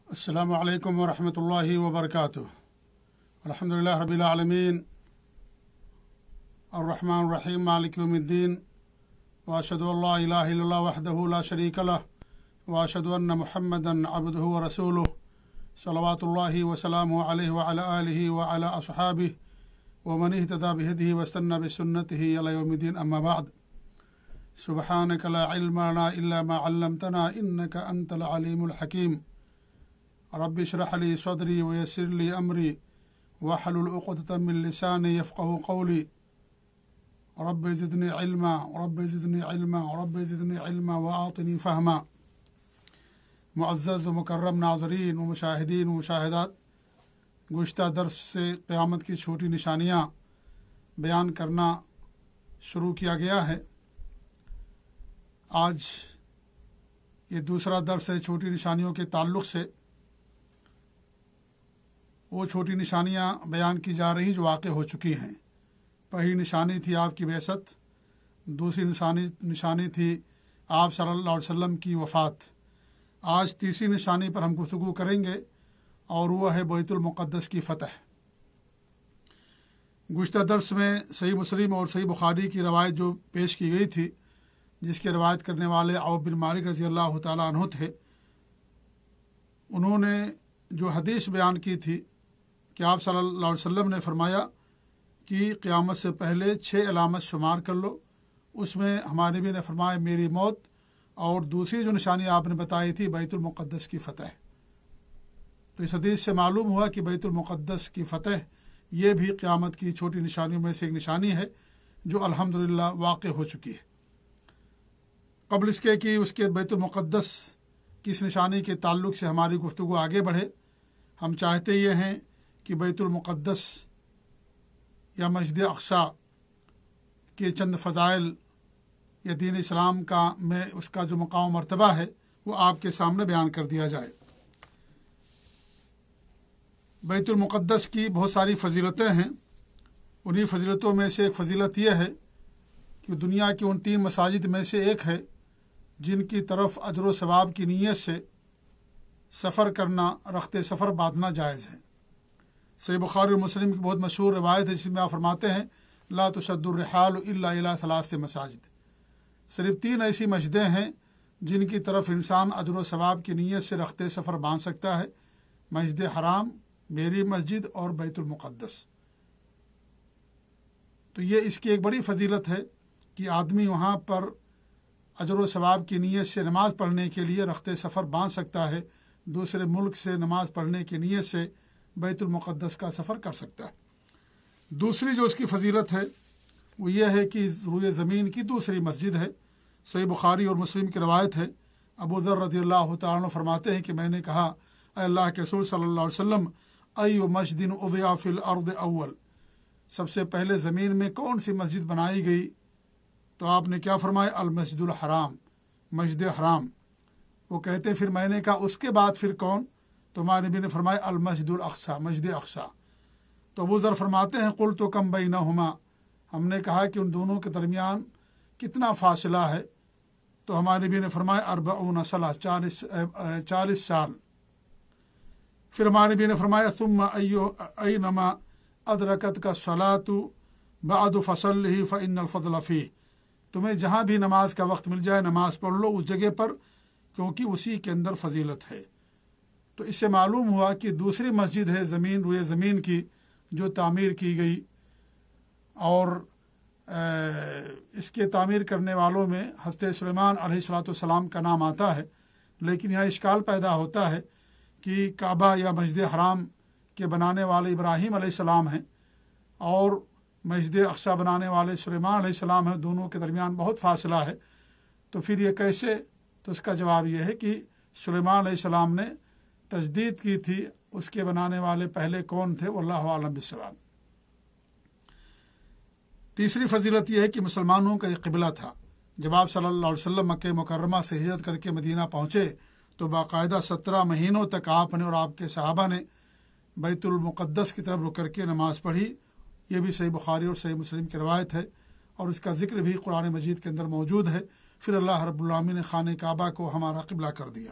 السلام علیکم ورحمۃ اللہ وبرکاتہ۔ الحمدللہ رب العالمین الرحمن الرحیم مالک یوم الدین، واشہد ان لا الہ الا اللہ وحدہ لا شریک لہ، واشہد ان محمدا عبدہ ورسولہ، صلوات اللہ وسلامہ علیہ وعلی آلہ وعلی اصحابہ ومن اہتدی بہدیہ واستنى بسنتہ الی یوم الدین، اما بعد۔ سبحانک لا علم لنا الا ما علمتنا انک انت العلیم الحکیم۔ رب اشرح لي صدري ويسر لي أمري واحلل عقدة من لساني يفقهوا قولي رب زدني علما رب زدني علما رب زدني علما وأعطني فهما۔ معزز و مکرم ناظرین و مشاہدین و مشاہدات، گزشتہ درس سے قیامت کی چھوٹی نشانیاں بیان کرنا شروع کیا گیا ہے۔ آج یہ دوسرا درس ہے چھوٹی نشانیوں کے تعلق سے۔ وہ چھوٹی نشانیاں بیان کی جا رہی جو واقع ہو چکی ہیں۔ پہلی نشانی تھی آپ کی بعثت، دوسری نشانی تھی آپ صلی اللہ علیہ وسلم کی وفات۔ آج تیسری نشانی پر ہم گفتگو کریں گے اور وہ ہے بیت المقدس کی فتح۔ گزشتہ درس میں صحیح مسلم اور صحیح بخاری کی روایت جو پیش کی گئی تھی، جس کی روایت کرنے والے عوف بن مالک رضی اللہ تعالیٰ عنہ تھے، انہوں نے جو حدیث بیان کی تھی کہ آپ صلی اللہ علیہ وسلم نے فرمایا کہ قیامت سے پہلے 6 علامت شمار کر لو۔ اس میں ہمارے نبی نے فرمایا میری موت، اور دوسری جو نشانی آپ نے بتائی تھی بیت المقدس کی فتح۔ تو اس حدیث سے معلوم ہوا کہ بیت المقدس کی فتح یہ بھی قیامت کی چھوٹی نشانیوں میں سے ایک نشانی ہے جو الحمدللہ واقع ہو چکی ہے۔ قبل اس کے کہ اس کے بیت المقدس کی اس نشانی کے تعلق سے ہماری گفتگو آگے بڑھے، ہم چاہتے یہ ہیں کہ بیت المقدس یا مسجد اقصی کے چند فضائل یا دین اسلام میں اس کا جو مقام و مرتبہ ہے وہ آپ کے سامنے بیان کر دیا جائے۔ بیت المقدس کی بہت ساری فضیلتیں ہیں۔ انہی فضیلتوں میں سے ایک فضیلت یہ ہے کہ دنیا کی ان 3 مساجد میں سے ایک ہے جن کی طرف اجر و ثواب کی نیت سے سفر کرنا، رخت سفر باندھنا جائز ہے۔ صحیح بخاری اور مسلم کی بہت مشہور روایت ہے جس میں آپ فرماتے ہیں لا تشد الرحال الا الى 3 مساجد۔ صرف 3 ایسی مسجدیں ہیں جن کی طرف انسان اجر و ثواب کی نیت سے رخت سفر باندھ سکتا ہے: مسجد حرام، میری مسجد اور بیت المقدس۔ تو یہ اس کی ایک بڑی فضیلت ہے کہ آدمی وہاں پر اجر و ثواب کی نیت سے نماز پڑھنے کے لیے رخت سفر باندھ سکتا ہے، دوسرے ملک سے نماز پڑھنے کی نیت سے بیت المقدس کا سفر کر سکتا ہے۔ دوسری جو اس کی فضیلت ہے وہ یہ ہے کہ روئے زمین کی دوسری مسجد ہے۔ صحیح بخاری اور مسلم کی روایت ہے، ابو ذر رضی اللہ تعالیٰ عنہ فرماتے ہیں کہ میں نے کہا اے اللہ کے رسول صلی اللہ علیہ وسلم، ای مسجد اضیع فی الارض اول، سب سے پہلے زمین میں کون سی مسجد بنائی گئی؟ تو آپ نے کیا فرمایا؟ المسجد الحرام، مسجد حرام۔ وہ کہتے پھر میں نے کہا اس کے بعد پھر کون؟ تو ہمارے نبی نے فرمایا المسجد الاقصی، مسجد اقصی۔ تو ابو ذر فرماتے ہیں قلت کم بینہما، ہم نے کہا کہ ان دونوں کے درمیان کتنا فاصلہ ہے؟ تو ہمارے نبی نے فرمایا 40 سنہ، 40 سال۔ پھر ہمارے نبی نے فرمایا ثم اینما ادرکت کا الصلاۃ بعد فصلہ فإن الفضل فیہ، تمہیں جہاں بھی نماز کا وقت مل جائے نماز پڑھ لو اس جگہ پر، کیونکہ اسی کے اندر فضیلت ہے۔ تو اس سے معلوم ہوا کہ دوسری مسجد ہے روئے زمین کی جو تعمیر کی گئی، اور اس کے تعمیر کرنے والوں میں حضرت سلیمان علیہ السلام کا نام آتا ہے۔ لیکن یہاں اشکال پیدا ہوتا ہے کہ کعبہ یا مسجد حرام کے بنانے والے ابراہیم علیہ السلام ہیں اور مسجد اقصی بنانے والے سلیمان علیہ السلام ہیں، دونوں کے درمیان بہت فاصلہ ہے، تو پھر یہ کیسے؟ تو اس کا جواب یہ ہے کہ سلیمان علیہ السلام نے تجدید کی تھی، اس کے بنانے والے پہلے کون تھے واللہ اعلم بالصواب۔ تیسری فضیلت یہ ہے کہ مسلمانوں کا یہ قبلہ تھا۔ جب آپ صلی اللہ علیہ وسلم مکہ مکرمہ سے ہجرت کر کے مدینہ پہنچے تو باقاعدہ 17 مہینوں تک آپ نے اور آپ کے صحابہ نے بیت المقدس کی طرف رک کر کے نماز پڑھی۔ یہ بھی صحیح بخاری اور صحیح مسلم کی روایت ہے، اور اس کا ذکر بھی قرآن مجید کے اندر موجود ہے۔ پھر اللہ رب العالمین نے خانہ کعبہ کو ہمارا قبلہ کر دیا۔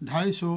250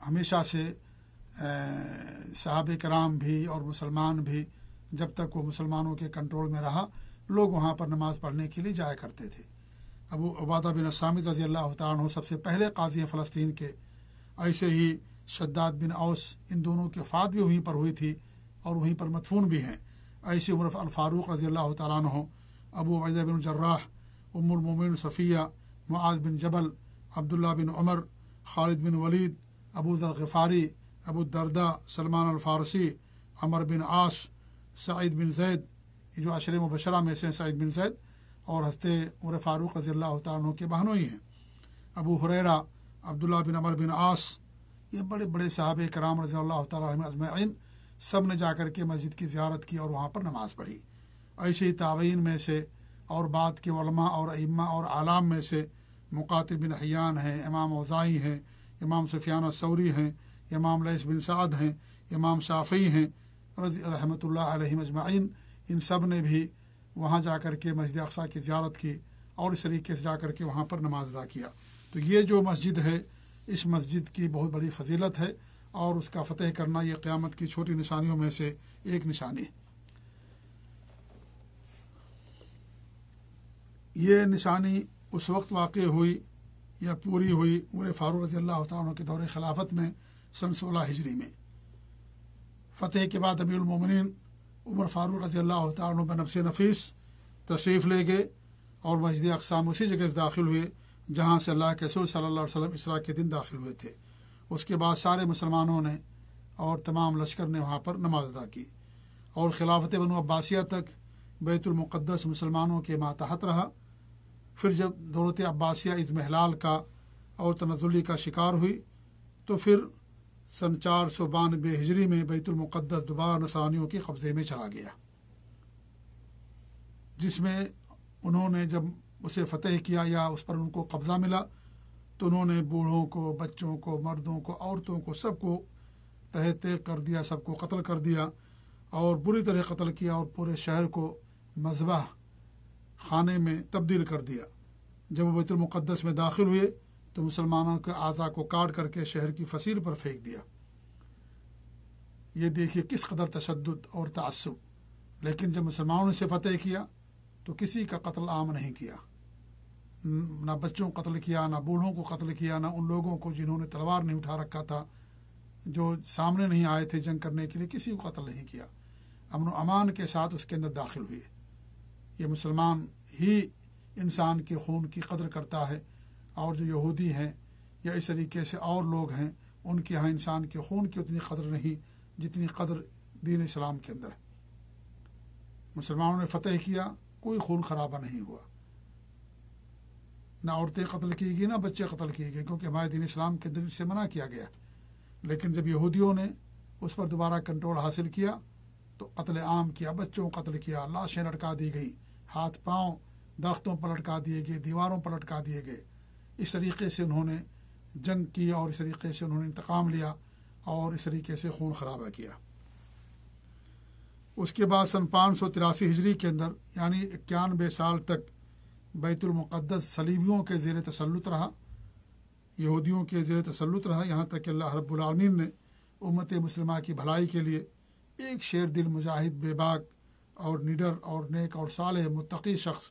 ہمیشہ سے صحابہ کرام بھی اور مسلمان بھی جب تک وہ مسلمانوں کے کنٹرول میں رہا لوگ وہاں پر نماز پڑھنے کے لیے جایا کرتے تھے۔ ابو عبادہ بن الصامت رضی اللہ تعالیٰ عنہ سب سے پہلے قاضی ہیں فلسطین کے، ایسے ہی شداد بن اوس، ان دونوں کی وفات بھی وہیں پر ہوئی تھی اور وہیں پر مدفون بھی ہیں۔ ایسے عمر الفاروق رضی اللہ تعالیٰ عنہ، ابو عبیدہ بن الجراح، ام المومنین صفیہ، معاذ بن جبل، عبداللہ بن عمر، خالد بن ولید، ابو ذر غفاری، ابو الدرداء، سلمان الفارسی، عمر بن عاص، سعید بن زید، یہ جو عشرہ مبشرہ میں سے سعید بن زید اور حضرت عمر فاروق رضی اللہ تعالیٰ عنہ کے بہنوئی ہیں، ابو ہریرہ، عبداللہ بن عمر بن عاص، یہ بڑے بڑے صحابہ کرام رضی اللہ تعالیٰ عنہ اجمعین سب نے جا کر کے مسجد کی زیارت کی اور وہاں پر نماز پڑھی۔ ایسے ہی تابعین میں سے اور بعد کے علماء اور ائمہ اور اعلام میں سے مقاتل بن حیان ہیں، امام اوزاعی ہیں، امام سفیان الثوری ہیں، امام لیث بن سعد ہیں، امام شافعی ہیں رحمۃ اللہ علیہم اجمعین، ان سب نے بھی وہاں جا کر کے مسجد اقصیٰ کی زیارت کی اور اس طریقے سے جا کر کے وہاں پر نماز ادا کیا۔ تو یہ جو مسجد ہے اس مسجد کی بہت بڑی فضیلت ہے اور اس کا فتح کرنا یہ قیامت کی چھوٹی نشانیوں میں سے ایک نشانی ہے۔ یہ نشانی اس وقت واقع ہوئی یا پوری ہوئی عمر فاروق رضی اللہ تعالیٰ عنہ کے دور خلافت میں سن 16 ہجری میں۔ فتح کے بعد امیر المومنین عمر فاروق رضی اللہ تعالیٰ عنہ بنفس نفیس تشریف لے گئے اور مسجد اقصیٰ میں اسی جگہ سے داخل ہوئے جہاں سے اللہ کے رسول صلی اللہ علیہ وسلم اسراء کے دن داخل ہوئے تھے۔ اس کے بعد سارے مسلمانوں نے اور تمام لشکر نے وہاں پر نماز ادا کی اور خلافت بنو عباسیہ تک بیت المقدس مسلمانوں کے ماتحت رہا۔ پھر جب دولت عباسیہ اضمحلال کا اور تنزلی کا شکار ہوئی تو پھر سن 492 ہجری میں بیت المقدس دوبارہ نصرانیوں کے قبضے میں چلا گیا، جس میں انہوں نے جب اسے فتح کیا یا اس پر ان کو قبضہ ملا تو انہوں نے بوڑھوں کو، بچوں کو، مردوں کو، عورتوں کو، سب کو تہہ تیغ کر دیا، سب کو قتل کر دیا اور بری طرح قتل کیا اور پورے شہر کو مذبح خانے میں تبدیل کر دیا۔ جب وہ بیت المقدس میں داخل ہوئے تو مسلمانوں کے اعضاء کو کاٹ کر کے شہر کی فصیل پر پھینک دیا۔ یہ دیکھیے کس قدر تشدد اور تعصب۔ لیکن جب مسلمانوں نے اسے فتح کیا تو کسی کا قتل عام نہیں کیا، نہ بچوں کو قتل کیا، نہ بوڑھوں کو قتل کیا، نہ ان لوگوں کو جنہوں نے تلوار نہیں اٹھا رکھا تھا، جو سامنے نہیں آئے تھے جنگ کرنے کے لیے، کسی کو قتل نہیں کیا۔ امن و امان کے ساتھ اس کے اندر داخل ہوئے۔ یہ مسلمان ہی انسان کے خون کی قدر کرتا ہے، اور جو یہودی ہیں یا اس طریقے سے اور لوگ ہیں ان کے ہاں انسان کے خون کی اتنی قدر نہیں جتنی قدر دین اسلام کے اندر ہے۔ مسلمانوں نے فتح کیا، کوئی خون خرابہ نہیں ہوا، نہ عورتیں قتل کی گئی، نہ بچے قتل کیے گئے، کیونکہ ہمارے دین اسلام کے اندر سے منع کیا گیا۔ لیکن جب یہودیوں نے اس پر دوبارہ کنٹرول حاصل کیا تو قتل عام کیا، بچوں کو قتل کیا، لاشیں لٹکا دی گئی، ہاتھ پاؤں درختوں پر لٹکا دیے گئے، دیواروں پر لٹکا دیے گئے۔ اس طریقے سے انہوں نے جنگ کی اور اس طریقے سے انہوں نے انتقام لیا اور اس طریقے سے خون خرابہ کیا۔ اس کے بعد سن 583 ہجری کے اندر یعنی 91 سال تک بیت المقدس صلیبیوں کے زیر تسلط رہا، یہودیوں کے زیر تسلط رہا، یہاں تک کہ اللہ رب العالمین نے امت مسلمہ کی بھلائی کے لیے ایک شیر دل مجاہد، بے باک اور نڈر اور نیک اور صالح متقی شخص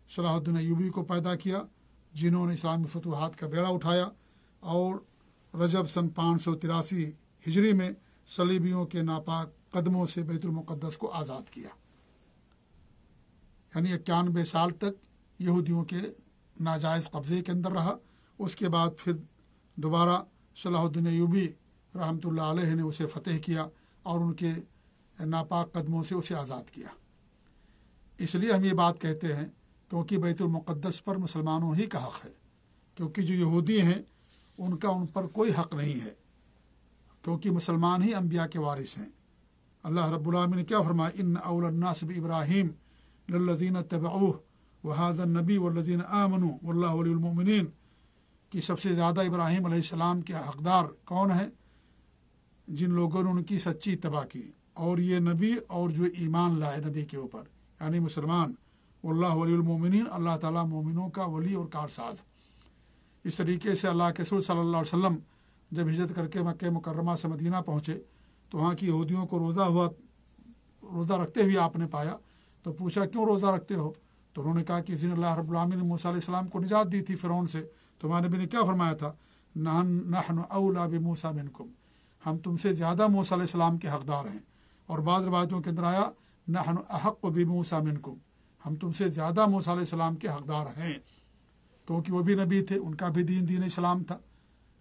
صلاح الدین ایوبی کو پیدا کیا، جنہوں نے اسلامی فتوحات کا بیڑا اٹھایا اور رجب سن 583 ہجری میں صلیبیوں کے ناپاک قدموں سے بیت المقدس کو آزاد کیا۔ یعنی 91 سال تک یہودیوں کے ناجائز قبضے کے اندر رہا۔ اس کے بعد پھر دوبارہ صلاح الدین ایوبی رحمۃ اللہ علیہ نے اسے فتح کیا اور ان کے ناپاک قدموں سے اسے آزاد کیا۔ اس لیے ہم یہ بات کہتے ہیں کیونکہ بیت المقدس پر مسلمانوں ہی کا حق ہے، کیونکہ جو یہودی ہیں ان کا ان پر کوئی حق نہیں ہے، کیونکہ مسلمان ہی انبیاء کے وارث ہیں۔ اللہ رب العالمین نے کیا فرمایا، ان اول الناس بابراہیم للذین اتبعوہ وہذا النبی والذین آمنوا واللہ ولی المؤمنین، کہ سب سے زیادہ ابراہیم علیہ السلام کے حقدار کون ہیں؟ جن لوگوں نے ان کی سچی اتباع کی اور یہ نبی اور جو ایمان لائے نبی کے اوپر، یعنی مسلمان۔ واللہ ولی المؤمنین، اللہ تعالیٰ مومنوں کا ولی اور کارساز۔ اس طریقے سے اللہ کے رسول صلی اللہ علیہ وسلم جب ہجرت کر کے مکہ مکرمہ سے مدینہ پہنچے تو وہاں کی یہودیوں کو روزہ رکھتے ہوئے آپ نے پایا، تو پوچھا کیوں روزہ رکھتے ہو؟ تو انہوں نے کہا کہ اس دن اللہ رب العالمین نے موسیٰ علیہ السلام کو نجات دی تھی فرعون سے، تو ہمارے نبی نے کیا فرمایا تھا؟ نحن اولیٰ بموسیٰ منکم، ہم تم سے زیادہ موسیٰ علیہ السلام کے حقدار ہیں۔ اور بعض روایتوں کے اندر آیا نحن احق بموسیٰ منکم، ہم تم سے زیادہ موسیٰ علیہ السلام کے حقدار ہیں، کیونکہ وہ بھی نبی تھے، ان کا بھی دین اسلام تھا،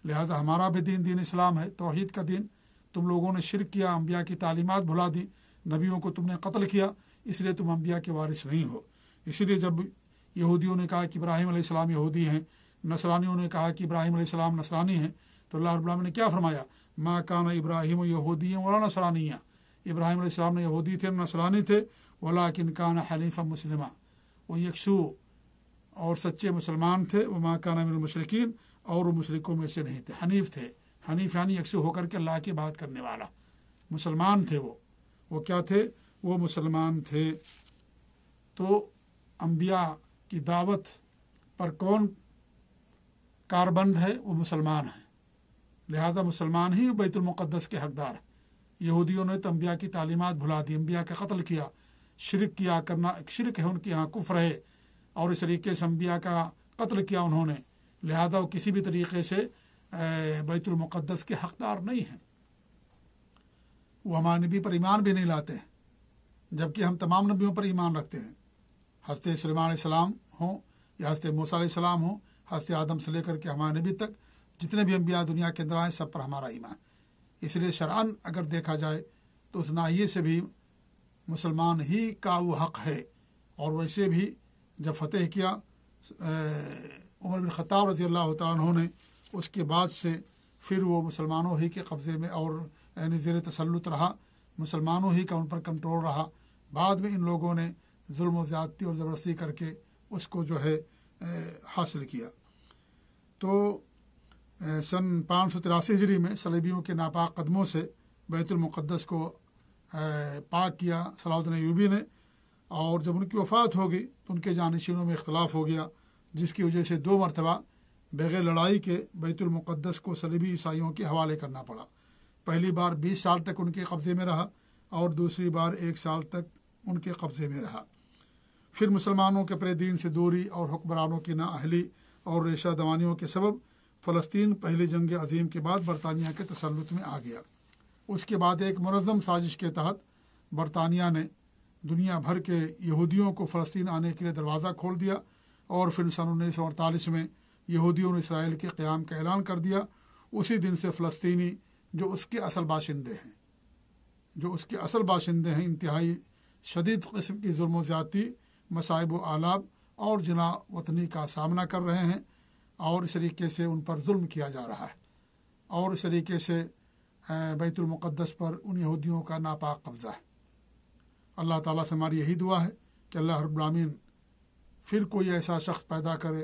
لہذا ہمارا بھی دین اسلام ہے، توحید کا دین۔ تم لوگوں نے شرک کیا، انبیاء کی تعلیمات بھلا دی، نبیوں کو تم نے قتل کیا، اس لیے تم انبیاء کے وارث نہیں ہو۔ اسی لیے جب یہودیوں نے کہا کہ ابراہیم علیہ السلام یہودی ہیں، نصرانیوں نے کہا کہ ابراہیم علیہ السلام نصرانی ہیں، تو اللہ رب العالمین نے کیا فرمایا؟ ما کان ابراہیم یہودی ولا نصرانیہ، ابراہیم علیہ السلام نے یہودی تھے نصرانی تھے، ولکن کان حنیفا مسلما، وہ یکسو اور سچے مسلمان تھے، وما کان من المشرکین، اور وہ مشرکوں میں سے نہیں تھے، حنیف تھے۔ حنیف یعنی یکسو ہو کر کے اللہ کی بات کرنے والا، مسلمان تھے وہ کیا تھے؟ وہ مسلمان تھے۔ تو انبیاء کی دعوت پر کون کاربند ہے؟ وہ مسلمان ہیں، لہذا مسلمان ہی بیت المقدس کے حقدار ہیں۔ یہودیوں نے تو انبیاء کی تعلیمات بھلا دی، انبیاء کا قتل کیا، شرک کیا کرنا شرک ہے ان کے ہاں، کفر ہے، اور اس طریقے سے انبیاء کا قتل کیا انہوں نے، لہذا وہ کسی بھی طریقے سے بیت المقدس کے حقدار نہیں ہیں۔ وہ ہمارے نبی پر ایمان بھی نہیں لاتے ہیں، جبکہ ہم تمام نبیوں پر ایمان رکھتے ہیں، حضرت سلیمان علیہ السلام ہوں یا حضرت موسیٰ علیہ السلام ہوں، حضرت آدم سے لے کر کے ہمارے نبی تک جتنے بھی انبیاء دنیا کے اندر آئے سب پر ہمارا ایمان۔ اس لیے شرعاً اگر دیکھا جائے تو اس ناحیے سے بھی مسلمان ہی کا وہ حق ہے۔ اور ویسے بھی جب فتح کیا عمر بن خطاب رضی اللہ تعالیٰ عنہ نے، اس کے بعد سے پھر وہ مسلمانوں ہی کے قبضے میں اور یعنی زیر تسلط رہا، مسلمانوں ہی کا ان پر کنٹرول رہا۔ بعد میں ان لوگوں نے ظلم و زیادتی اور زبردستی کر کے اس کو جو ہے حاصل کیا۔ تو سن 583 ہجری میں صلیبیوں کے ناپاک قدموں سے بیت المقدس کو پاک کیا صلاح الدین ایوبی نے، اور جب ان کی وفات ہو گئی تو ان کے جانشینوں میں اختلاف ہو گیا، جس کی وجہ سے 2 مرتبہ بغیر لڑائی کے بیت المقدس کو صلیبی عیسائیوں کے حوالے کرنا پڑا۔ پہلی بار 20 سال تک ان کے قبضے میں رہا، اور دوسری بار 1 سال تک ان کے قبضے میں رہا۔ پھر مسلمانوں کے اپنے دین سے دوری اور حکمرانوں کی نااہلی اور ریشہ دوانیوں کے سبب فلسطین پہلی جنگ عظیم کے بعد برطانیہ کے تسلط میں آ گیا۔ اس کے بعد ایک منظم سازش کے تحت برطانیہ نے دنیا بھر کے یہودیوں کو فلسطین آنے کے لیے دروازہ کھول دیا، اور پھر سن 1948 میں یہودیوں نے اسرائیل کے قیام کا اعلان کر دیا۔ اسی دن سے فلسطینی جو اس کے اصل باشندے ہیں انتہائی شدید قسم کی ظلم و زیادتی، مصائب و آلاب اور جنا وطنی کا سامنا کر رہے ہیں، اور اس طریقے سے ان پر ظلم کیا جا رہا ہے، اور اس طریقے سے بیت المقدس پر ان یہودیوں کا ناپاک قبضہ ہے۔ اللہ تعالیٰ سے ہماری یہی دعا ہے کہ اللہ رب العالمین پھر کوئی ایسا شخص پیدا کرے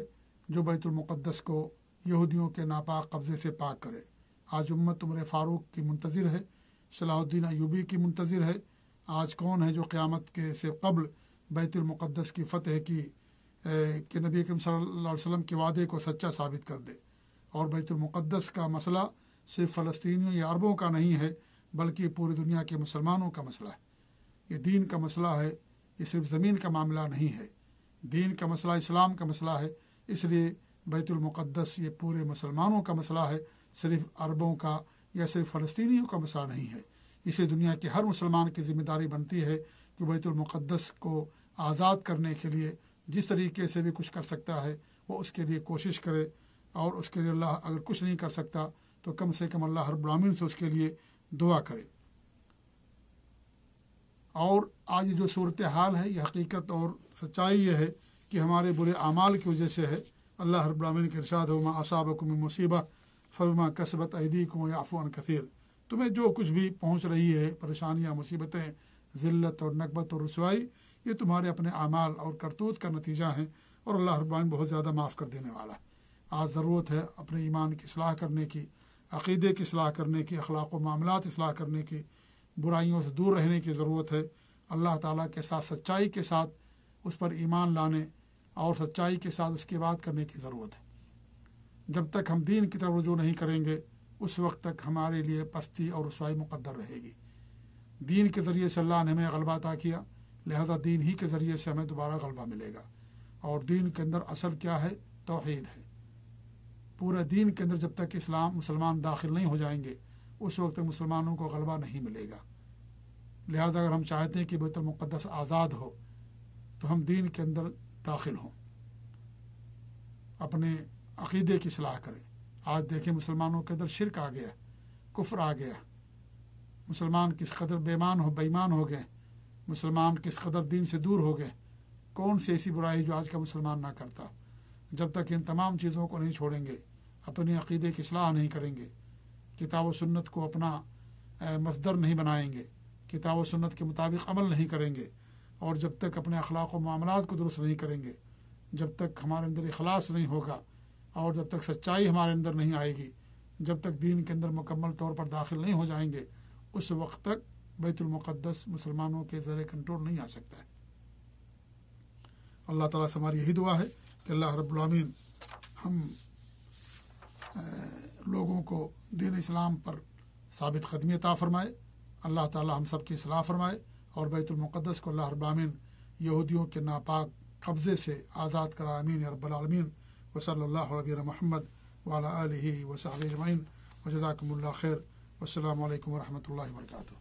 جو بیت المقدس کو یہودیوں کے ناپاک قبضے سے پاک کرے۔ آج امت عمر فاروق کی منتظر ہے، صلاح الدین ایوبی کی منتظر ہے۔ آج کون ہے جو قیامت کے سے قبل بیت المقدس کی فتح کی کہ نبی کریم صلی اللہ علیہ وسلم کے وعدے کو سچا ثابت کر دے؟ اور بیت المقدس کا مسئلہ صرف فلسطینیوں یا عربوں کا نہیں ہے، بلکہ پوری دنیا کے مسلمانوں کا مسئلہ ہے۔ یہ دین کا مسئلہ ہے، یہ صرف زمین کا معاملہ نہیں ہے، دین کا مسئلہ اسلام کا مسئلہ ہے۔ اس لیے بیت المقدس یہ پورے مسلمانوں کا مسئلہ ہے، صرف عربوں کا یا صرف فلسطینیوں کا مسئلہ نہیں ہے۔ اسے دنیا کے ہر مسلمان کی ذمہ داری بنتی ہے کہ بیت المقدس کو آزاد کرنے کے لیے جس طریقے سے بھی کچھ کر سکتا ہے وہ اس کے لیے کوشش کرے، اور اس کے لیے اللہ اگر کچھ نہیں کر سکتا تو کم سے کم اللہ رب العالمین سے اس کے لیے دعا کرے۔ اور آج جو صورتحال ہے یہ حقیقت اور سچائی یہ ہے کہ ہمارے برے اعمال کی وجہ سے ہے۔ اللہ رب العالمین کے ارشاد ہے وما اصابکم من مصیبہ فبما کسبت ایدیکم ویعفو عن کثیر، تمہیں جو کچھ بھی پہنچ رہی ہے پریشانیاں، مصیبتیں، ذلت اور نکبت اور رسوائی، یہ تمہارے اپنے اعمال اور کرتوت کا نتیجہ ہیں، اور اللہ رب العالمین بہت زیادہ معاف کر دینے والا ہے۔ آج ضرورت ہے اپنے ایمان کی اصلاح کرنے کی، عقیدے کی اصلاح کرنے کی، اخلاق و معاملات اصلاح کرنے کی، برائیوں سے دور رہنے کی ضرورت ہے۔ اللہ تعالیٰ کے ساتھ سچائی کے ساتھ اس پر ایمان لانے اور سچائی کے ساتھ اس کی بات کرنے کی ضرورت ہے۔ جب تک ہم دین کی طرف رجوع نہیں کریں گے اس وقت تک ہمارے لیے پستی اور رسوائی مقدر رہے گی۔ دین کے ذریعے سے اللہ نے ہمیں غلبہ عطا کیا، لہذا دین ہی کے ذریعے سے ہمیں دوبارہ غلبہ ملے گا۔ اور دین کے اندر اصل کیا ہے؟ توحید ہے۔ پورے دین کے اندر جب تک مسلمان داخل نہیں ہو جائیں گے اس وقت تک مسلمانوں کو غلبہ نہیں ملے گا۔ لہذا اگر ہم چاہتے ہیں کہ بیت المقدس آزاد ہو تو ہم دین کے اندر داخل ہوں، اپنے عقیدے کی اصلاح کریں۔ آج دیکھیں مسلمانوں کے اندر شرک آ گیا، کفر آ گیا، مسلمان کس قدر بےایمان ہو گئے، مسلمان کس قدر دین سے دور ہو گئے۔ کون سی ایسی برائی جو آج کا مسلمان نہ کرتا؟ جب تک ان تمام چیزوں کو نہیں چھوڑیں گے، اپنے عقیدے کی اصلاح نہیں کریں گے، کتاب و سنت کو اپنا مصدر نہیں بنائیں گے، کتاب و سنت کے مطابق عمل نہیں کریں گے، اور جب تک اپنے اخلاق و معاملات کو درست نہیں کریں گے، جب تک ہمارے اندر اخلاص نہیں ہوگا، اور جب تک سچائی ہمارے اندر نہیں آئے گی، جب تک دین کے اندر مکمل طور پر داخل نہیں ہو جائیں گے، اس وقت تک بیت المقدس مسلمانوں کے زیر کنٹرول نہیں آ سکتا ہے۔ اللہ تعالیٰ سے ہماری یہی دعا ہے کہ اللہ رب العالمین ہم لوگوں کو دین اسلام پر ثابت قدمی عطا فرمائے، اللہ تعالیٰ ہم سب کی اصلاح فرمائے، اور بیت المقدس کو اللہ رب العالمین یہودیوں کے ناپاک قبضے سے آزاد کرا، آمین یا رب العالمین۔ وصلی اللہ علیہ محمد وعلی آلہ وصحبہ اجمعین، وجزاکم اللہ خیر، والسلام علیکم ورحمۃ اللہ وبرکاتہ۔